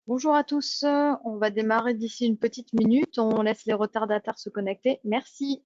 Bonjour à tous, on va démarrer d'ici une petite minute, on laisse les retardataires se connecter. Merci.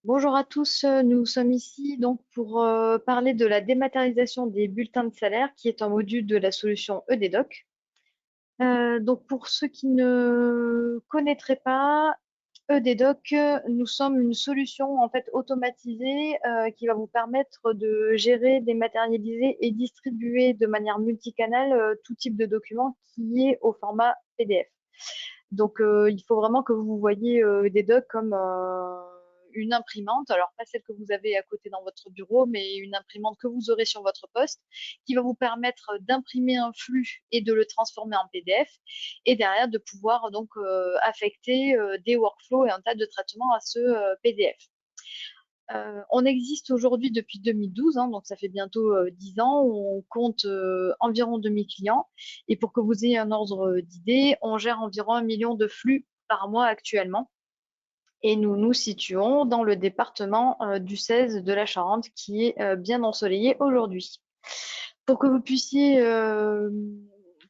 Bonjour à tous, nous sommes ici donc pour parler de la dématérialisation des bulletins de salaire qui est un module de la solution EDDoc. Donc pour ceux qui ne connaîtraient pas, EDDoc, nous sommes une solution en fait automatisée qui va vous permettre de gérer, dématérialiser et distribuer de manière multicanale tout type de document qui est au format PDF. Donc, il faut vraiment que vous voyez des docs comme une imprimante, alors pas celle que vous avez à côté dans votre bureau, mais une imprimante que vous aurez sur votre poste, qui va vous permettre d'imprimer un flux et de le transformer en PDF, et derrière de pouvoir donc affecter des workflows et un tas de traitements à ce PDF. On existe aujourd'hui depuis 2012, hein, donc ça fait bientôt 10 ans. On compte environ 2000 clients. Et pour que vous ayez un ordre d'idée, on gère environ 1 million de flux par mois actuellement. Et nous nous situons dans le département du 16 de la Charente, qui est bien ensoleillé aujourd'hui. Pour que vous puissiez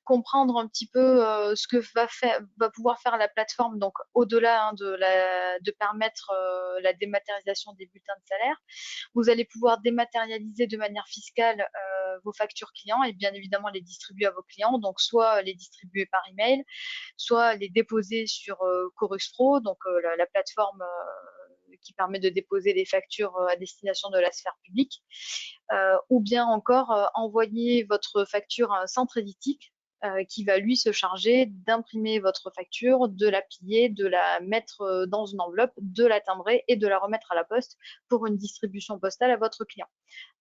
comprendre un petit peu ce que va pouvoir faire la plateforme, donc au-delà hein, de permettre la dématérialisation des bulletins de salaire, vous allez pouvoir dématérialiser de manière fiscale vos factures clients et bien évidemment les distribuer à vos clients, donc soit les distribuer par email, soit les déposer sur Chorus Pro, donc la plateforme qui permet de déposer les factures à destination de la sphère publique, ou bien encore envoyer votre facture à un centre éditique qui va lui se charger d'imprimer votre facture, de la plier, de la mettre dans une enveloppe, de la timbrer et de la remettre à la poste pour une distribution postale à votre client.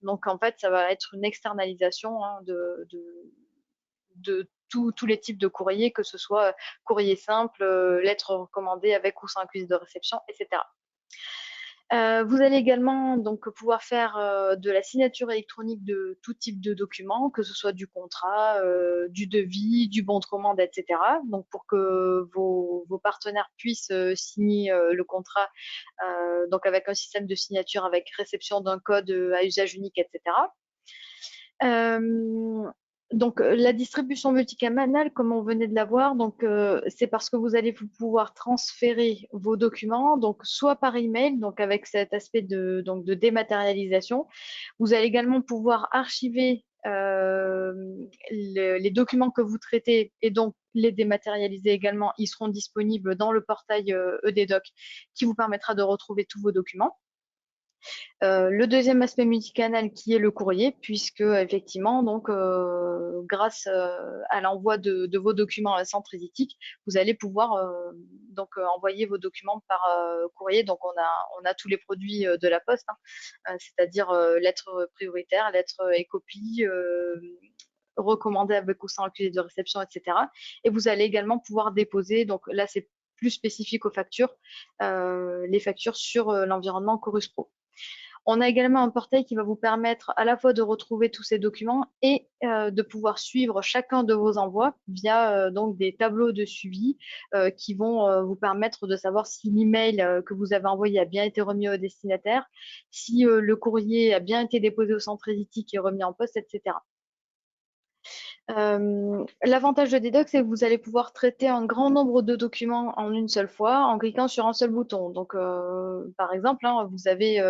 Donc en fait, ça va être une externalisation hein, de tous les types de courriers, que ce soit courrier simple, lettres recommandées avec ou sans accusé de réception, etc. Vous allez également donc pouvoir faire de la signature électronique de tout type de documents, que ce soit du contrat, du devis, du bon de commande, etc. Donc pour que vos partenaires puissent signer le contrat donc avec un système de signature avec réception d'un code à usage unique, etc. Euh, donc la distribution multicanal, comme on venait de la voir, donc c'est parce que vous allez pouvoir transférer vos documents, donc soit par email, donc avec cet aspect de dématérialisation. Vous allez également pouvoir archiver les documents que vous traitez et donc les dématérialiser également. Ils seront disponibles dans le portail EDDoc qui vous permettra de retrouver tous vos documents. Le deuxième aspect multicanal qui est le courrier, puisque effectivement, donc, grâce à l'envoi de vos documents à un centre éditique, vous allez pouvoir donc envoyer vos documents par courrier. Donc on a tous les produits de la Poste, hein, c'est-à-dire lettres prioritaires, lettres et copies, recommandées avec ou sans accusé de réception, etc. Et vous allez également pouvoir déposer, donc là c'est plus spécifique aux factures, les factures sur l'environnement Chorus Pro. On a également un portail qui va vous permettre à la fois de retrouver tous ces documents et de pouvoir suivre chacun de vos envois via donc des tableaux de suivi qui vont vous permettre de savoir si l'email que vous avez envoyé a bien été remis au destinataire, si le courrier a bien été déposé au centre éditique et remis en poste, etc. L'avantage de Dedoc, c'est que vous allez pouvoir traiter un grand nombre de documents en une seule fois en cliquant sur un seul bouton. Donc, par exemple, hein, vous avez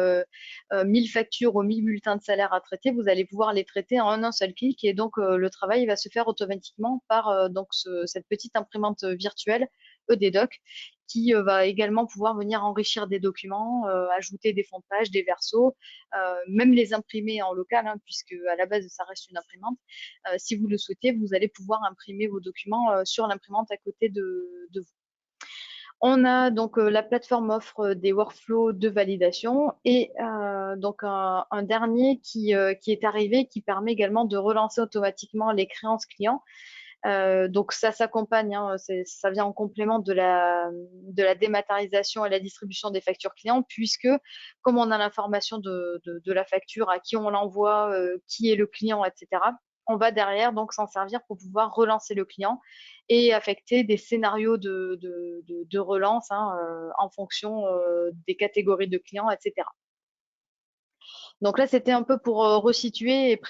1000 factures ou 1000 bulletins de salaire à traiter, vous allez pouvoir les traiter en un seul clic et donc le travail va se faire automatiquement par donc cette petite imprimante virtuelle EDDoc qui va également pouvoir venir enrichir des documents, ajouter des fonds de page, des versos, même les imprimer en local, hein, puisque à la base ça reste une imprimante. Si vous le souhaitez, vous allez pouvoir imprimer vos documents sur l'imprimante à côté de vous. On a donc la plateforme offre des workflows de validation et donc un dernier qui est arrivé qui permet également de relancer automatiquement les créances clients. Donc ça s'accompagne, hein, ça vient en complément de la dématérialisation et la distribution des factures clients, puisque comme on a l'information de la facture, à qui on l'envoie, qui est le client, etc., on va derrière donc s'en servir pour pouvoir relancer le client et affecter des scénarios de relance hein, en fonction des catégories de clients, etc. Donc là, c'était un peu pour resituer et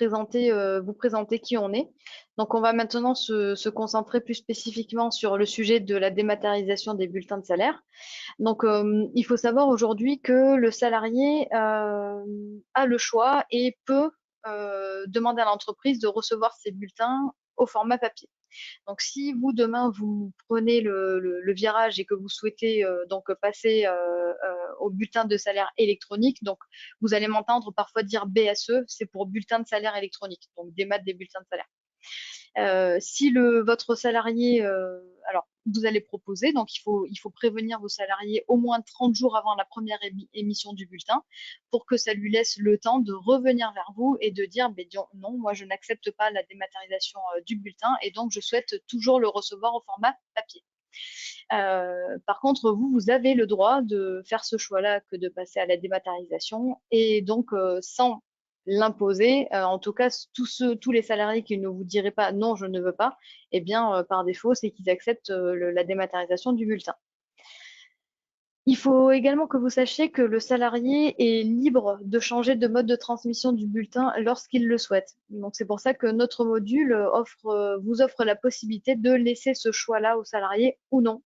vous présenter qui on est. Donc on va maintenant se concentrer plus spécifiquement sur le sujet de la dématérialisation des bulletins de salaire. Donc il faut savoir aujourd'hui que le salarié a le choix et peut demander à l'entreprise de recevoir ses bulletins au format papier. Donc, si vous, demain, vous prenez le virage et que vous souhaitez donc passer au bulletin de salaire électronique, donc vous allez m'entendre parfois dire BSE, c'est pour bulletin de salaire électronique, donc des maths des bulletins de salaire. Si votre salarié, alors vous allez proposer, donc il faut prévenir vos salariés au moins 30 jours avant la première émission du bulletin pour que ça lui laisse le temps de revenir vers vous et de dire non, moi je n'accepte pas la dématérialisation du bulletin et donc je souhaite toujours le recevoir au format papier. Par contre, vous avez le droit de faire ce choix-là que de passer à la dématérialisation et donc sans l'imposer. En tout cas, tous les salariés qui ne vous diraient pas non, je ne veux pas, eh bien, par défaut, c'est qu'ils acceptent la dématérialisation du bulletin. Il faut également que vous sachiez que le salarié est libre de changer de mode de transmission du bulletin lorsqu'il le souhaite. Donc, c'est pour ça que notre module vous offre la possibilité de laisser ce choix-là aux salariés ou non.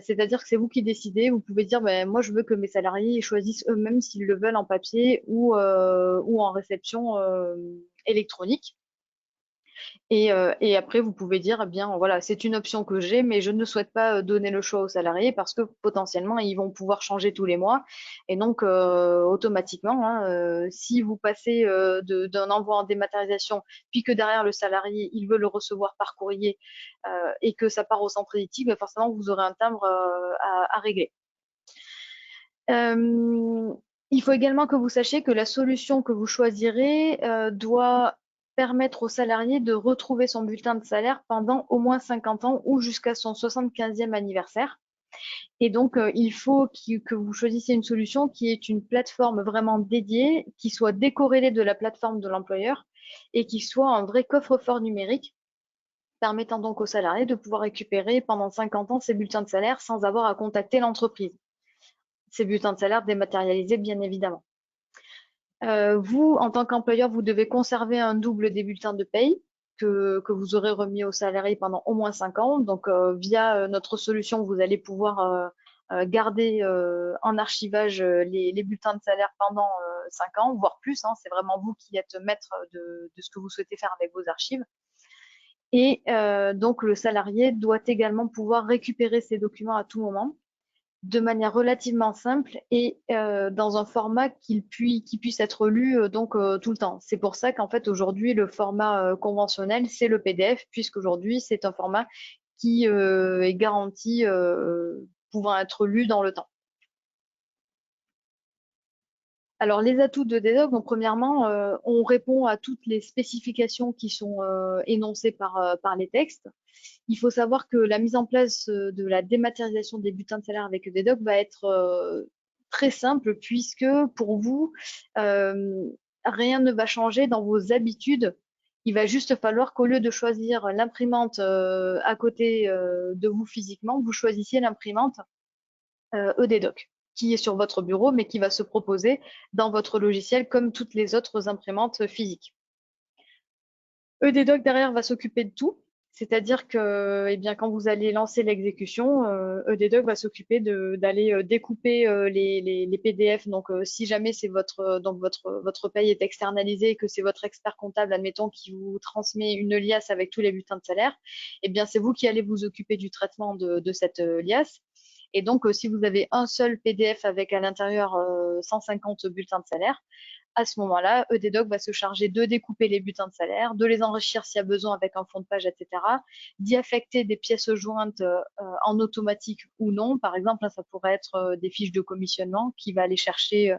C'est-à-dire que c'est vous qui décidez. Vous pouvez dire, moi, je veux que mes salariés choisissent eux-mêmes s'ils le veulent en papier ou en réception électronique. Et après, vous pouvez dire, eh bien, voilà, c'est une option que j'ai, mais je ne souhaite pas donner le choix aux salariés parce que potentiellement, ils vont pouvoir changer tous les mois. Et donc, automatiquement, hein, si vous passez d'un envoi en dématérialisation, puis que derrière le salarié, il veut le recevoir par courrier et que ça part au centre éditique, forcément, vous aurez un timbre à régler. Il faut également que vous sachiez que la solution que vous choisirez doit permettre aux salariés de retrouver son bulletin de salaire pendant au moins 50 ans ou jusqu'à son 75e anniversaire. Et donc, il faut que vous choisissiez une solution qui est une plateforme vraiment dédiée, qui soit décorrélée de la plateforme de l'employeur et qui soit un vrai coffre-fort numérique, permettant donc aux salariés de pouvoir récupérer pendant 50 ans ses bulletins de salaire sans avoir à contacter l'entreprise. Ces bulletins de salaire dématérialisés, bien évidemment. Vous, en tant qu'employeur, vous devez conserver un double des bulletins de paye que vous aurez remis aux salariés pendant au moins 5 ans. Donc, via notre solution, vous allez pouvoir garder en archivage les bulletins de salaire pendant 5 ans, voire plus. Hein. C'est vraiment vous qui êtes maître de ce que vous souhaitez faire avec vos archives. Et donc, le salarié doit également pouvoir récupérer ces documents à tout moment de manière relativement simple et dans un format qui puisse être lu tout le temps. C'est pour ça qu'en fait aujourd'hui le format conventionnel c'est le PDF puisqu'aujourd'hui c'est un format qui est garanti pouvant être lu dans le temps. Alors les atouts de Dedoc, donc premièrement, on répond à toutes les spécifications qui sont énoncées par les textes. Il faut savoir que la mise en place de la dématérialisation des bulletins de salaire avec Dedoc va être très simple puisque pour vous, rien ne va changer dans vos habitudes. Il va juste falloir qu'au lieu de choisir l'imprimante à côté de vous physiquement, vous choisissiez l'imprimante EDDoc qui est sur votre bureau mais qui va se proposer dans votre logiciel comme toutes les autres imprimantes physiques. EDDoc derrière va s'occuper de tout, c'est-à-dire que eh bien, quand vous allez lancer l'exécution, EDDoc va s'occuper d'aller découper les PDF. Donc, si jamais c'est votre paye est externalisée et que c'est votre expert comptable, admettons, qui vous transmet une liasse avec tous les bulletins de salaire, eh bien, c'est vous qui allez vous occuper du traitement de cette liasse. Et donc, si vous avez un seul PDF avec à l'intérieur 150 bulletins de salaire, à ce moment-là, EDDoc va se charger de découper les bulletins de salaire, de les enrichir s'il y a besoin avec un fond de page, etc., d'y affecter des pièces jointes en automatique ou non. Par exemple, là, ça pourrait être des fiches de commissionnement qu'il va aller chercher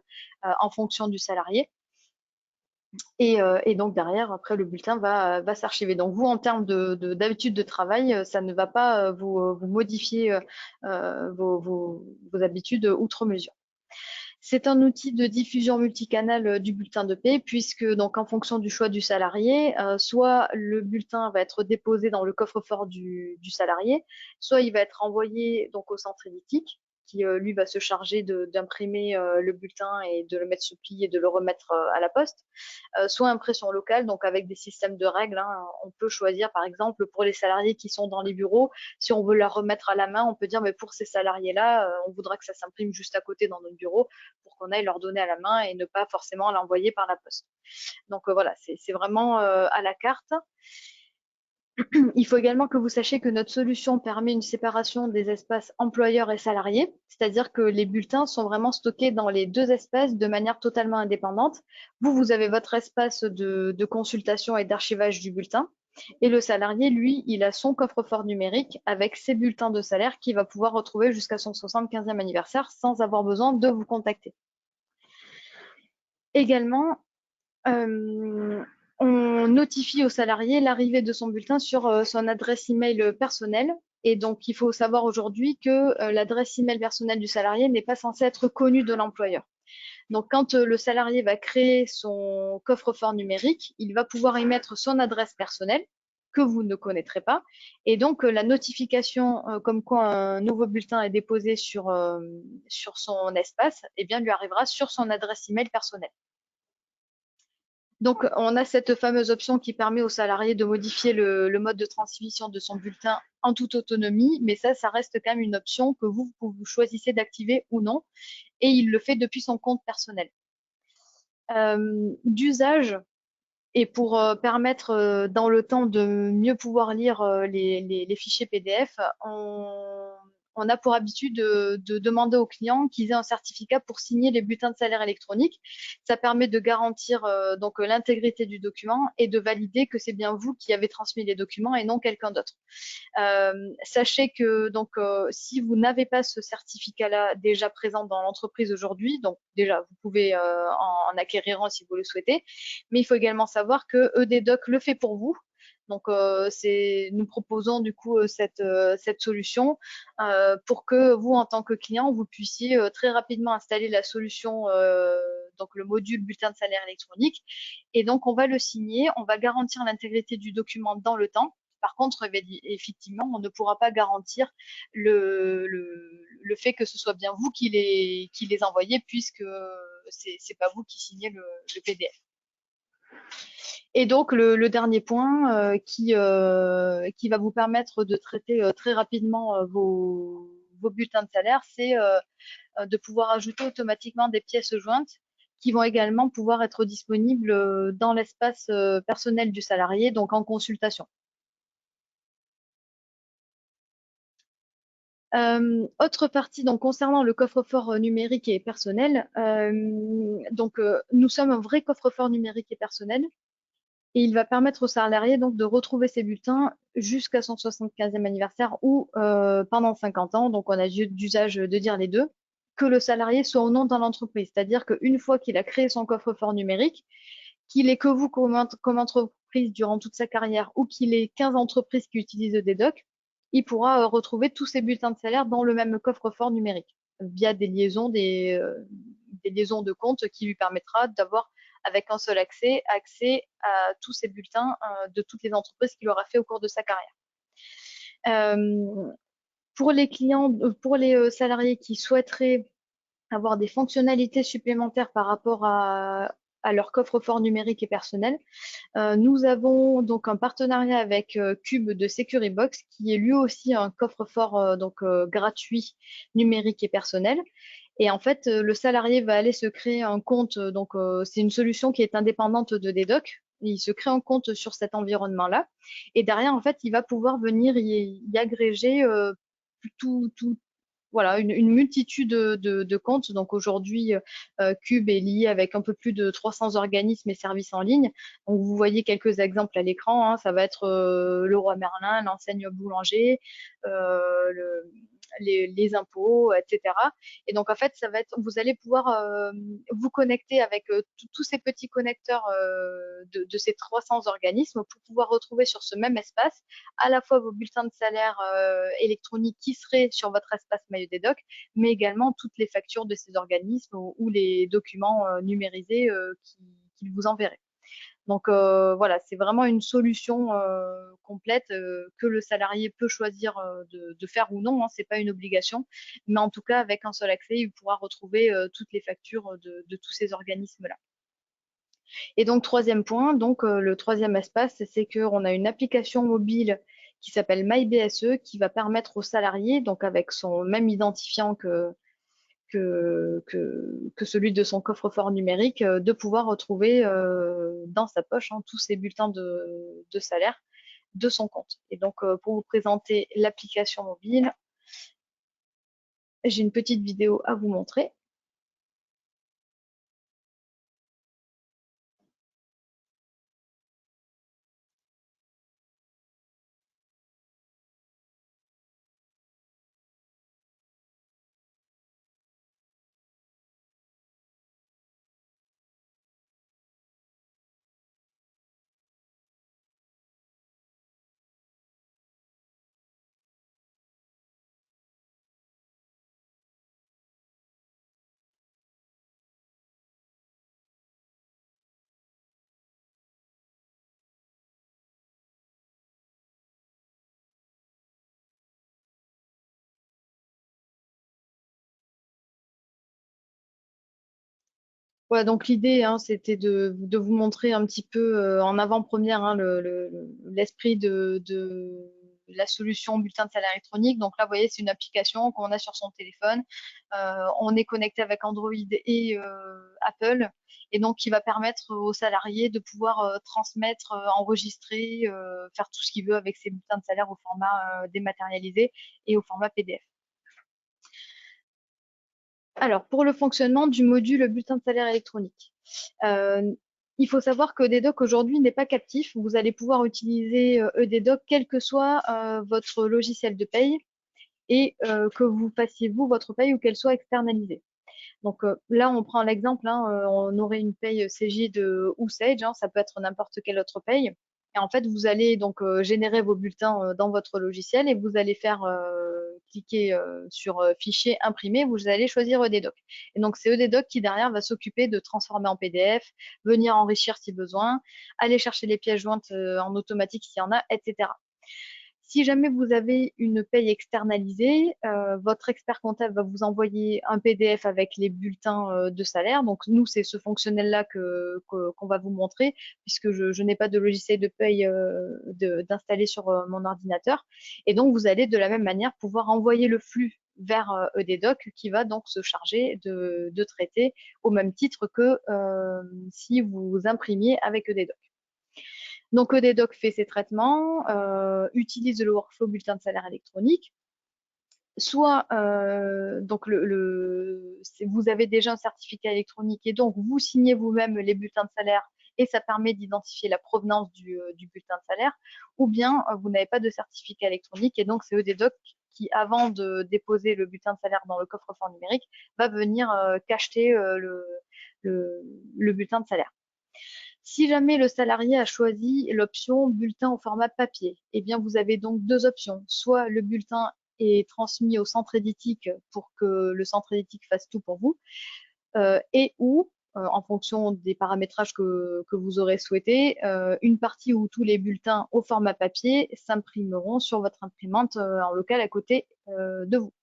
en fonction du salarié. Et donc derrière, après, le bulletin va s'archiver. Donc vous, en termes d'habitude de travail, ça ne va pas vous modifier vos habitudes outre mesure. C'est un outil de diffusion multicanal du bulletin de paie, puisque donc en fonction du choix du salarié, soit le bulletin va être déposé dans le coffre-fort du salarié, soit il va être envoyé donc au centre édictique, qui lui va se charger d'imprimer le bulletin et de le mettre sous pli et de le remettre à la poste, soit impression locale, donc avec des systèmes de règles. Hein. On peut choisir, par exemple, pour les salariés qui sont dans les bureaux, si on veut la remettre à la main, on peut dire, mais pour ces salariés-là, on voudra que ça s'imprime juste à côté dans notre bureau pour qu'on aille leur donner à la main et ne pas forcément l'envoyer par la poste. Donc voilà, c'est vraiment à la carte. Il faut également que vous sachiez que notre solution permet une séparation des espaces employeurs et salariés, c'est-à-dire que les bulletins sont vraiment stockés dans les deux espaces de manière totalement indépendante. Vous avez votre espace de consultation et d'archivage du bulletin, et le salarié, lui, il a son coffre-fort numérique avec ses bulletins de salaire qu'il va pouvoir retrouver jusqu'à son 75e anniversaire sans avoir besoin de vous contacter. Également, on notifie au salarié l'arrivée de son bulletin sur son adresse email personnelle. Et donc, il faut savoir aujourd'hui que l'adresse email personnelle du salarié n'est pas censée être connue de l'employeur. Donc, quand le salarié va créer son coffre-fort numérique, il va pouvoir y mettre son adresse personnelle que vous ne connaîtrez pas. Et donc, la notification comme quoi un nouveau bulletin est déposé sur son espace, eh bien, lui arrivera sur son adresse email personnelle. Donc, on a cette fameuse option qui permet au salarié de modifier le mode de transmission de son bulletin en toute autonomie, mais ça reste quand même une option que vous choisissez d'activer ou non, et il le fait depuis son compte personnel. D'usage, et pour permettre dans le temps de mieux pouvoir lire les fichiers PDF, on a pour habitude de demander aux clients qu'ils aient un certificat pour signer les bulletins de salaire électroniques. Ça permet de garantir donc l'intégrité du document et de valider que c'est bien vous qui avez transmis les documents et non quelqu'un d'autre. Sachez que donc si vous n'avez pas ce certificat-là déjà présent dans l'entreprise aujourd'hui, donc déjà vous pouvez en acquérir un si vous le souhaitez, mais il faut également savoir que EDDoc le fait pour vous. Donc nous proposons du coup cette solution pour que vous en tant que client vous puissiez très rapidement installer la solution donc le module bulletin de salaire électronique, et donc on va le signer, on va garantir l'intégrité du document dans le temps. Par contre, effectivement, on ne pourra pas garantir le fait que ce soit bien vous qui les envoyez, puisque c'est pas vous qui signez le PDF. Et donc, le dernier point qui va vous permettre de traiter très rapidement vos bulletins de salaire, c'est de pouvoir ajouter automatiquement des pièces jointes qui vont également pouvoir être disponibles dans l'espace personnel du salarié, donc en consultation. Autre partie, donc concernant le coffre-fort numérique et personnel, nous sommes un vrai coffre-fort numérique et personnel, et il va permettre au salarié donc de retrouver ses bulletins jusqu'à son 75e anniversaire ou pendant 50 ans. Donc on a d'usage de dire les deux, que le salarié soit ou non dans l'entreprise. C'est-à-dire qu'une fois qu'il a créé son coffre-fort numérique, qu'il ait que vous comme entreprise durant toute sa carrière ou qu'il ait 15 entreprises qui utilisent EDDoc, il pourra retrouver tous ses bulletins de salaire dans le même coffre-fort numérique. via des liaisons de compte qui lui permettra d'avoir, avec un seul accès à tous ces bulletins de toutes les entreprises qu'il aura fait au cours de sa carrière. Pour les clients, pour les salariés qui souhaiteraient avoir des fonctionnalités supplémentaires par rapport à leur coffre-fort numérique et personnel, nous avons donc un partenariat avec Cube de Securibox, qui est lui aussi un coffre-fort gratuit, numérique et personnel. Et en fait, le salarié va aller se créer un compte. Donc, c'est une solution qui est indépendante de Dedoc. Il se crée un compte sur cet environnement-là. Et derrière, en fait, il va pouvoir venir y agréger tout, voilà, une multitude de comptes. Donc aujourd'hui, Cube est lié avec un peu plus de 300 organismes et services en ligne. Donc vous voyez quelques exemples à l'écran, hein. Ça va être Leroy Merlin, l'enseigne boulanger, les impôts, etc. Et donc en fait, ça va être, vous allez pouvoir vous connecter avec tous ces petits connecteurs de ces 300 organismes pour pouvoir retrouver sur ce même espace à la fois vos bulletins de salaire électroniques qui seraient sur votre espace MailleDedoc, mais également toutes les factures de ces organismes ou les documents numérisés qu'ils vous enverraient. Donc voilà, c'est vraiment une solution complète que le salarié peut choisir de faire ou non, hein, c'est pas une obligation, mais en tout cas avec un seul accès, il pourra retrouver toutes les factures de tous ces organismes-là. Et donc troisième point, donc le troisième espace, c'est qu'on a une application mobile qui s'appelle MyBSE qui va permettre aux salariés, donc avec son même identifiant que celui de son coffre-fort numérique, de pouvoir retrouver dans sa poche tous ses bulletins de salaire de son compte. Et donc, pour vous présenter l'application mobile, j'ai une petite vidéo à vous montrer. Ouais, donc l'idée, hein, c'était de vous montrer un petit peu en avant-première l'esprit de la solution bulletin de salaire électronique. Donc là, vous voyez, c'est une application qu'on a sur son téléphone. On est connecté avec Android et Apple, et donc qui va permettre aux salariés de pouvoir transmettre, enregistrer, faire tout ce qu'il veut avec ses bulletins de salaire au format dématérialisé et au format PDF. Alors, pour le fonctionnement du module bulletin de salaire électronique, euh, il faut savoir que Dedoc aujourd'hui n'est pas captif. Vous allez pouvoir utiliser Dedoc quel que soit votre logiciel de paye et que vous fassiez vous votre paye ou qu'elle soit externalisée. Donc là, on prend l'exemple, hein, on aurait une paye Cegid ou Sage, hein, ça peut être n'importe quelle autre paye. Et en fait, vous allez donc générer vos bulletins dans votre logiciel et vous allez faire cliquer sur fichier imprimé, vous allez choisir EDDoc. Et donc c'est EDDoc qui derrière va s'occuper de transformer en PDF, venir enrichir si besoin, aller chercher les pièces jointes en automatique s'il y en a, etc. Si jamais vous avez une paye externalisée, votre expert comptable va vous envoyer un PDF avec les bulletins de salaire. Donc nous, c'est ce fonctionnel-là qu'on va vous montrer, puisque je n'ai pas de logiciel de paye d'installer sur mon ordinateur. Et donc vous allez de la même manière pouvoir envoyer le flux vers EDDoc qui va donc se charger de traiter au même titre que si vous imprimiez avec EDDoc. Donc EDDoc fait ses traitements, utilise le workflow bulletin de salaire électronique. Soit donc vous avez déjà un certificat électronique et donc vous signez vous-même les bulletins de salaire et ça permet d'identifier la provenance du bulletin de salaire, ou bien vous n'avez pas de certificat électronique et donc c'est EDDoc qui, avant de déposer le bulletin de salaire dans le coffre-fort numérique, va venir cacheter le bulletin de salaire. Si jamais le salarié a choisi l'option bulletin au format papier, eh bien vous avez donc deux options. Soit le bulletin est transmis au centre édhique pour que le centre édhique fasse tout pour vous, et ou, en fonction des paramétrages que vous aurez souhaité, une partie où tous les bulletins au format papier s'imprimeront sur votre imprimante en local à côté de vous.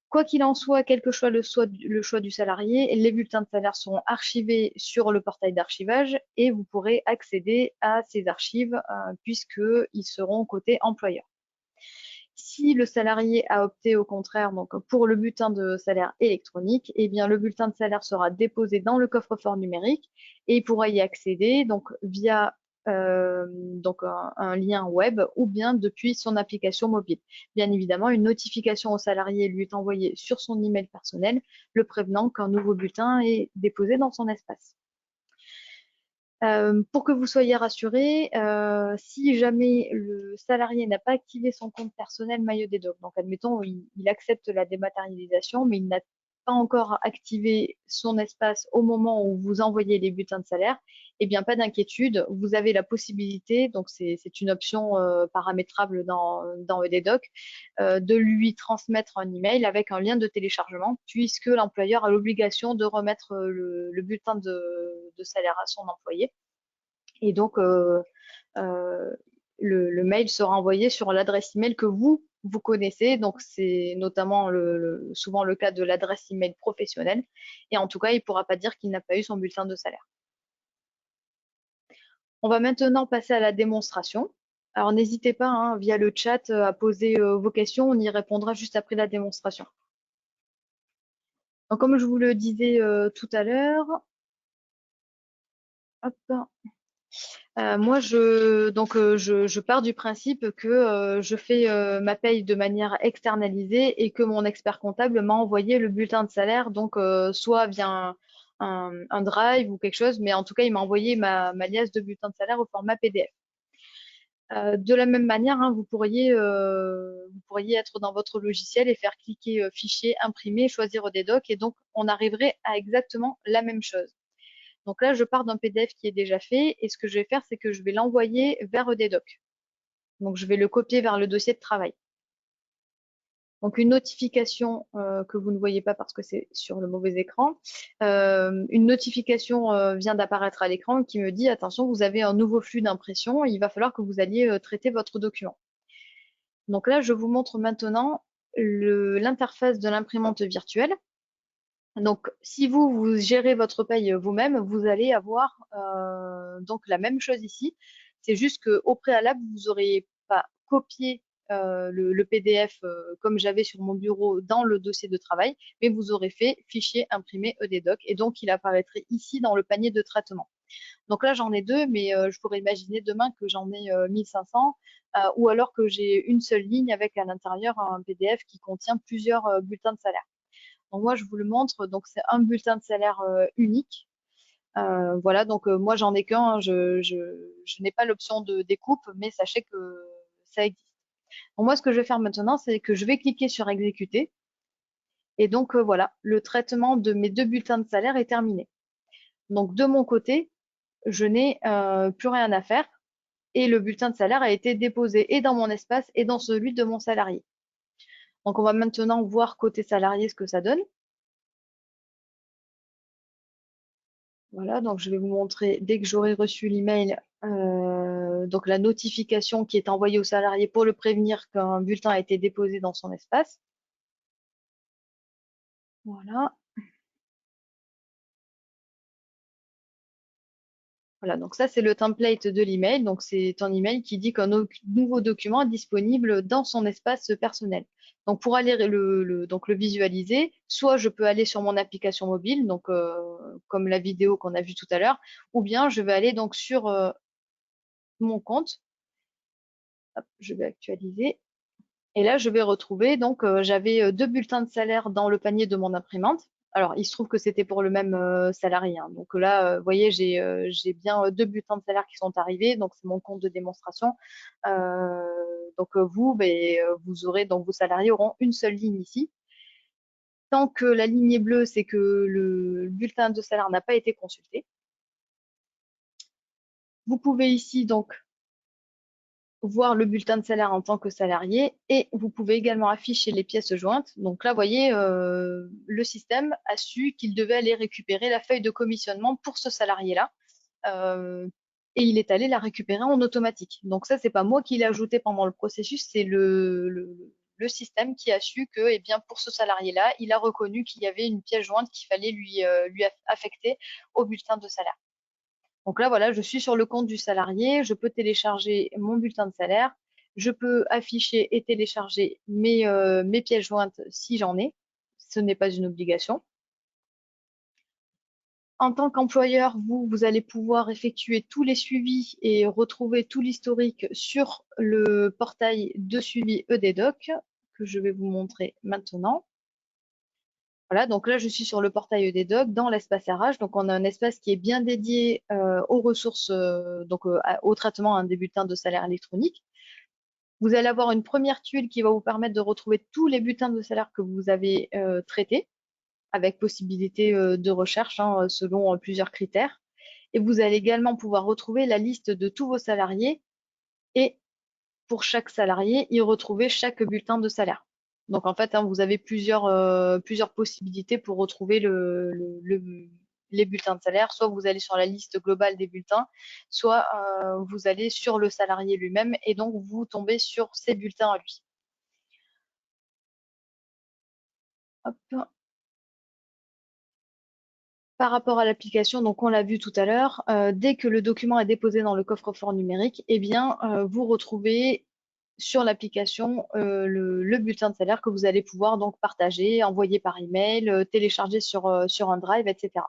Quoi qu'il en soit, quel que soit le choix du salarié, les bulletins de salaire seront archivés sur le portail d'archivage et vous pourrez accéder à ces archives puisqu'ils seront côté employeur. Si le salarié a opté au contraire donc pour le bulletin de salaire électronique, eh bien le bulletin de salaire sera déposé dans le coffre-fort numérique et il pourra y accéder donc via donc un lien web ou bien depuis son application mobile. Bien évidemment, une notification au salarié lui est envoyée sur son email personnel, le prévenant qu'un nouveau bulletin est déposé dans son espace. Pour que vous soyez rassurés, si jamais le salarié n'a pas activé son compte personnel MyEDoc, donc admettons il accepte la dématérialisation, mais il n'a pas encore activé son espace au moment où vous envoyez les bulletins de salaire, eh bien pas d'inquiétude, vous avez la possibilité, donc c'est une option paramétrable dans EDDoc, de lui transmettre un email avec un lien de téléchargement, puisque l'employeur a l'obligation de remettre le bulletin de salaire à son employé. Et donc, le mail sera envoyé sur l'adresse email que vous connaissez. Donc, c'est notamment souvent le cas de l'adresse email professionnelle. Et en tout cas, il ne pourra pas dire qu'il n'a pas eu son bulletin de salaire. On va maintenant passer à la démonstration. Alors, n'hésitez pas, hein, via le chat, à poser vos questions. On y répondra juste après la démonstration. Donc, comme je vous le disais tout à l'heure, moi, je pars du principe que je fais ma paye de manière externalisée et que mon expert comptable m'a envoyé le bulletin de salaire, donc soit via un drive ou quelque chose, mais en tout cas, il m'a envoyé ma liasse de bulletin de salaire au format PDF. De la même manière, hein, vous pourriez être dans votre logiciel et faire cliquer fichier, imprimer, choisir EDDoc, et donc on arriverait à exactement la même chose. Donc là, je pars d'un PDF qui est déjà fait et ce que je vais faire, c'est que je vais l'envoyer vers EDDoc. Donc je vais le copier vers le dossier de travail. Donc une notification que vous ne voyez pas parce que c'est sur le mauvais écran, une notification vient d'apparaître à l'écran qui me dit attention, vous avez un nouveau flux d'impression, il va falloir que vous alliez traiter votre document. Donc là, je vous montre maintenant l'interface de l'imprimante virtuelle. Donc, si vous gérez votre paye vous-même, vous allez avoir donc la même chose ici. C'est juste qu'au préalable, vous n'aurez pas copié le PDF comme j'avais sur mon bureau dans le dossier de travail, mais vous aurez fait fichier imprimé EDDoc et donc il apparaîtrait ici dans le panier de traitement. Donc là, j'en ai deux, mais je pourrais imaginer demain que j'en ai 1500 ou alors que j'ai une seule ligne avec à l'intérieur un PDF qui contient plusieurs bulletins de salaire. Donc moi, je vous le montre. Donc c'est un bulletin de salaire unique. Voilà, donc moi j'en ai qu'un. Hein. Je n'ai pas l'option de découpe, mais sachez que ça existe. Donc moi, ce que je vais faire maintenant, c'est que je vais cliquer sur exécuter. Et donc voilà, le traitement de mes deux bulletins de salaire est terminé. Donc de mon côté, je n'ai plus rien à faire et le bulletin de salaire a été déposé et dans mon espace et dans celui de mon salarié. Donc on va maintenant voir côté salarié ce que ça donne. Voilà, donc je vais vous montrer dès que j'aurai reçu l'email, donc la notification qui est envoyée au salarié pour le prévenir qu'un bulletin a été déposé dans son espace. Voilà. Voilà, donc ça c'est le template de l'email. Donc c'est un email qui dit qu'un nouveau document est disponible dans son espace personnel. Donc pour aller donc le visualiser, soit je peux aller sur mon application mobile, donc comme la vidéo qu'on a vue tout à l'heure, ou bien je vais aller donc sur mon compte. Hop, je vais actualiser. Et là, je vais retrouver, donc j'avais deux bulletins de salaire dans le panier de mon imprimante. Alors, il se trouve que c'était pour le même salarié. Hein. Donc là, vous voyez, j'ai bien deux bulletins de salaire qui sont arrivés. Donc, c'est mon compte de démonstration. Donc, vous, vous aurez, donc vos salariés auront une seule ligne ici. Tant que la ligne est bleue, c'est que le bulletin de salaire n'a pas été consulté. Vous pouvez ici, donc, voir le bulletin de salaire en tant que salarié et vous pouvez également afficher les pièces jointes. Donc là, vous voyez, le système a su qu'il devait aller récupérer la feuille de commissionnement pour ce salarié-là. euh, et il est allé la récupérer en automatique. Donc ça, c'est pas moi qui l'ai ajouté pendant le processus, c'est le système qui a su que, eh bien, pour ce salarié-là, il a reconnu qu'il y avait une pièce jointe qu'il fallait lui affecter au bulletin de salaire. Donc là, voilà, je suis sur le compte du salarié, je peux télécharger mon bulletin de salaire, je peux afficher et télécharger mes pièces jointes si j'en ai. Ce n'est pas une obligation. En tant qu'employeur, vous allez pouvoir effectuer tous les suivis et retrouver tout l'historique sur le portail de suivi EDDoc que je vais vous montrer maintenant. Voilà, donc là, je suis sur le portail EDDoc dans l'espace RH. Donc, on a un espace qui est bien dédié aux ressources, au traitement des bulletins de salaire électronique. Vous allez avoir une première tuile qui va vous permettre de retrouver tous les bulletins de salaire que vous avez traités, avec possibilité de recherche selon plusieurs critères. Et vous allez également pouvoir retrouver la liste de tous vos salariés et pour chaque salarié, y retrouver chaque bulletin de salaire. Donc en fait, vous avez plusieurs possibilités pour retrouver les bulletins de salaire. Soit vous allez sur la liste globale des bulletins, soit vous allez sur le salarié lui-même et donc vous tombez sur ses bulletins à lui. Hop. Par rapport à l'application, donc on l'a vu tout à l'heure, dès que le document est déposé dans le coffre-fort numérique, eh bien, vous retrouvez sur l'application le bulletin de salaire que vous allez pouvoir donc partager, envoyer par email, télécharger sur un drive, etc.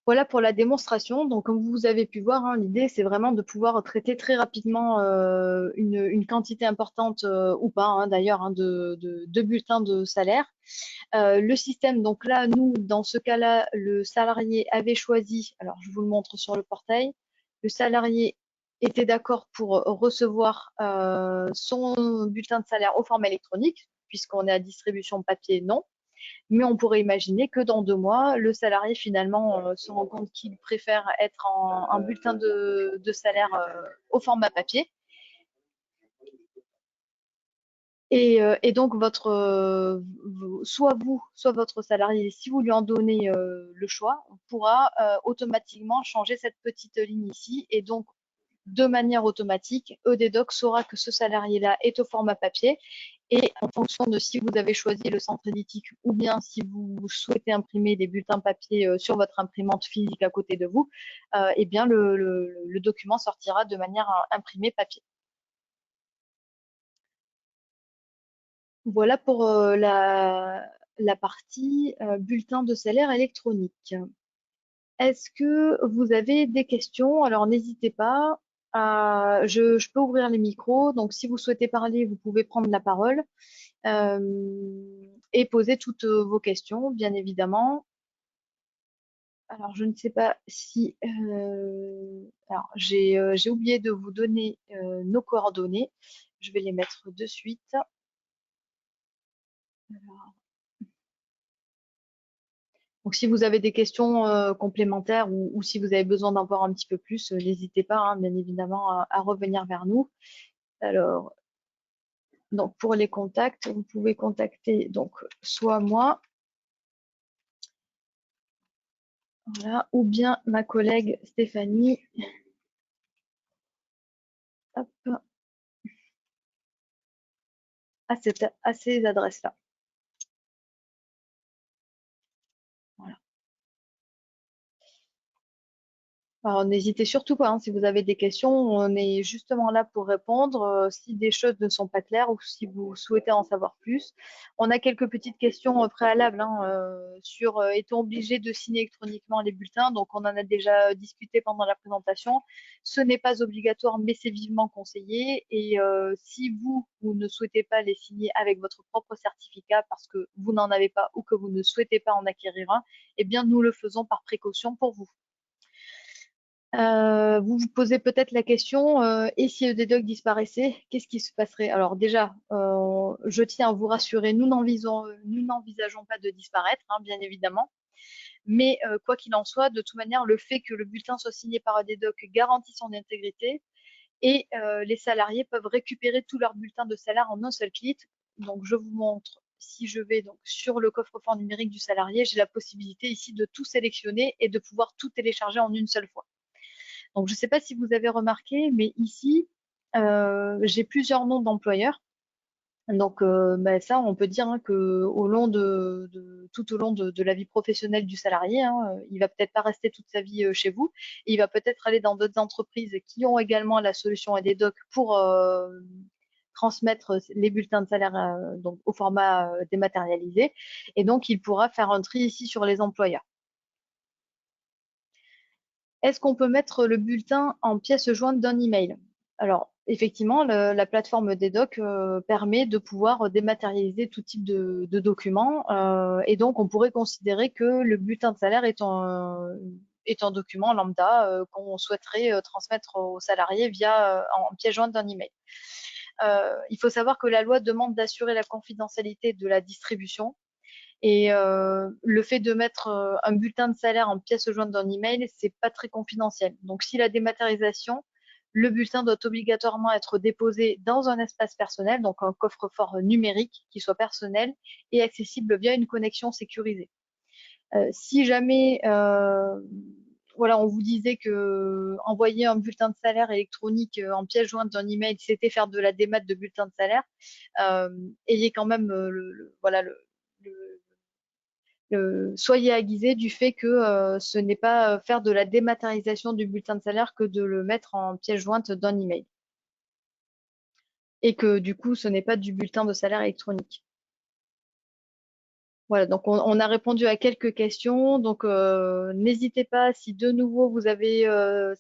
Voilà pour la démonstration. Donc, comme vous avez pu voir, l'idée, c'est vraiment de pouvoir traiter très rapidement une quantité importante ou pas, d'ailleurs, de bulletins de salaire. Le système, donc là, nous, dans ce cas-là, le salarié avait choisi, alors je vous le montre sur le portail, le salarié était d'accord pour recevoir son bulletin de salaire au format électronique, puisqu'on est à distribution papier, non. Mais on pourrait imaginer que dans 2 mois, le salarié finalement se rend compte qu'il préfère être en bulletin de salaire au format papier. Et donc, soit vous, soit votre salarié, si vous lui en donnez le choix, pourra automatiquement changer cette petite ligne ici. Et donc, de manière automatique, EDDoc saura que ce salarié-là est au format papier. Et en fonction de si vous avez choisi le centre éditique ou bien si vous souhaitez imprimer des bulletins papier sur votre imprimante physique à côté de vous, eh bien le document sortira de manière imprimée papier. Voilà pour la partie bulletin de salaire électronique. Est-ce que vous avez des questions? Alors n'hésitez pas. Je peux ouvrir les micros. Donc si vous souhaitez parler, vous pouvez prendre la parole et poser toutes vos questions, bien évidemment. Alors je ne sais pas si... alors j'ai oublié de vous donner nos coordonnées. Je vais les mettre de suite. Alors, donc, si vous avez des questions complémentaires ou si vous avez besoin d'en voir un petit peu plus, n'hésitez pas, bien évidemment, à revenir vers nous. Alors, donc pour les contacts, vous pouvez contacter donc soit moi, voilà, ou bien ma collègue Stéphanie. Hop, à ces adresses-là. Voilà. Alors, n'hésitez surtout pas, si vous avez des questions, on est justement là pour répondre. Si des choses ne sont pas claires ou si vous souhaitez en savoir plus, on a quelques petites questions préalables sur est-on obligé de signer électroniquement les bulletins? Donc, on en a déjà discuté pendant la présentation. Ce n'est pas obligatoire, mais c'est vivement conseillé. Et si vous ne souhaitez pas les signer avec votre propre certificat parce que vous n'en avez pas ou que vous ne souhaitez pas en acquérir un, eh bien, nous le faisons par précaution pour vous. Vous vous posez peut-être la question, et si EDDoc disparaissait, qu'est-ce qui se passerait? Alors déjà, je tiens à vous rassurer, nous n'envisageons pas de disparaître, bien évidemment. Mais quoi qu'il en soit, de toute manière, le fait que le bulletin soit signé par ADDoc garantit son intégrité et les salariés peuvent récupérer tous leurs bulletins de salaire en un seul clic. Donc, je vous montre, si je vais donc sur le coffre-fort numérique du salarié, j'ai la possibilité ici de tout sélectionner et de pouvoir tout télécharger en une seule fois. Donc, je ne sais pas si vous avez remarqué, mais ici, j'ai plusieurs noms d'employeurs. Donc, ça, on peut dire, hein, que tout au long de la vie professionnelle du salarié, hein, il va peut-être pas rester toute sa vie chez vous. Il va peut-être aller dans d'autres entreprises qui ont également la solution ADDoc pour transmettre les bulletins de salaire donc au format dématérialisé. Et donc, il pourra faire un tri ici sur les employeurs. Est-ce qu'on peut mettre le bulletin en pièce jointe d'un email? Alors, effectivement, la plateforme DDoc permet de pouvoir dématérialiser tout type de documents et donc on pourrait considérer que le bulletin de salaire est un document lambda qu'on souhaiterait transmettre aux salariés via en pièce jointe d'un email. Il faut savoir que la loi demande d'assurer la confidentialité de la distribution. Et le fait de mettre un bulletin de salaire en pièce jointe d'un email, c'est pas très confidentiel. Donc, si la dématérialisation, le bulletin doit obligatoirement être déposé dans un espace personnel, donc un coffre-fort numérique qui soit personnel et accessible via une connexion sécurisée. Si jamais voilà, on vous disait que envoyer un bulletin de salaire électronique en pièce jointe d'un email, c'était faire de la démat de bulletin de salaire, ayez quand même voilà, soyez aguisés du fait que ce n'est pas faire de la dématérialisation du bulletin de salaire que de le mettre en pièce jointe d'un email. Et que du coup, ce n'est pas du bulletin de salaire électronique. Voilà, donc on a répondu à quelques questions. Donc n'hésitez pas, si de nouveau vous avez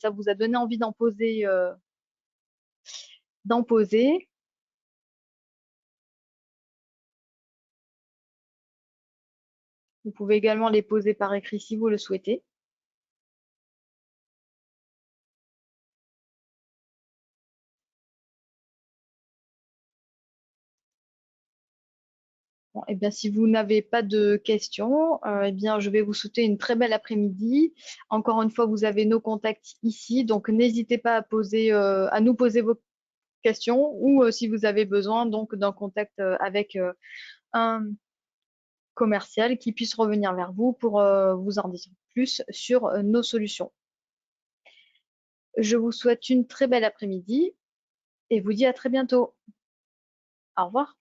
ça vous a donné envie d'en poser, d'en poser. Vous pouvez également les poser par écrit si vous le souhaitez. Bon, eh bien, si vous n'avez pas de questions, eh bien, je vais vous souhaiter une très belle après-midi. Encore une fois, vous avez nos contacts ici, donc n'hésitez pas à nous poser vos questions ou si vous avez besoin donc d'un contact avec un commercial qui puisse revenir vers vous pour vous en dire plus sur nos solutions. Je vous souhaite une très belle après-midi et vous dis à très bientôt. Au revoir.